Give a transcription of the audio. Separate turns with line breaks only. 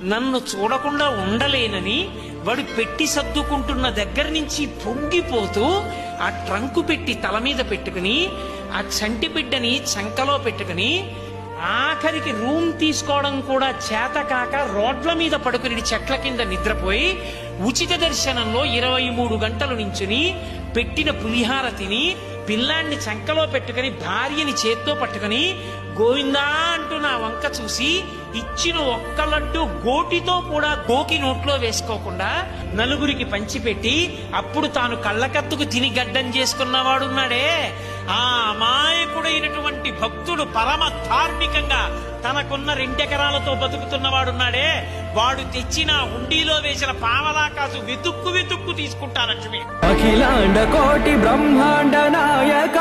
నన్ను చూడకుండా ఉండలేనని వాడు పెట్టి సర్దుకుంటున్న దగ్గర నుంచి పొంగిపోతూ ఆ ట్రంకు పెట్టి తల మీద పెట్టుకుని ఆ చంటి బిడ్డని చంకలో పెట్టుకుని ఆఖరికి రూమ్ తీసుకోవడం కూడా చేతకాక రోడ్ల మీద పడుకుని చెట్ల కింద నిద్రపోయి ఉచిత దర్శనంలో 23 గంటలు నించుని పెట్టిన పులిహార తిని పిల్లాన్ని చంకలో పెట్టుకుని భార్యని చేత్తో పట్టుకుని గోవిందా అంటూ నా వంక చూసి ఇచ్చిన ఒక్క లడ్డు గోటితో కూడా గోకి నోట్లో వేసుకోకుండా నలుగురికి పంచిపెట్టి అప్పుడు తాను కళ్ళకత్తుకు తిని గడ్డం చేసుకున్నవాడున్నాడే, ఆ అమాయకుడైనటువంటి భక్తుడు పరమ ధార్మికంగా తనకున్న 2 ఎకరాలతో బతుకుతున్నవాడున్నాడే, వాడు తెచ్చిన హుండీలో వేసిన పావలా కాసు వెతుక్కు తీసుకుంటా లక్ష్మి.
అఖిలాండ కోటి బ్రహ్మాండ నాయక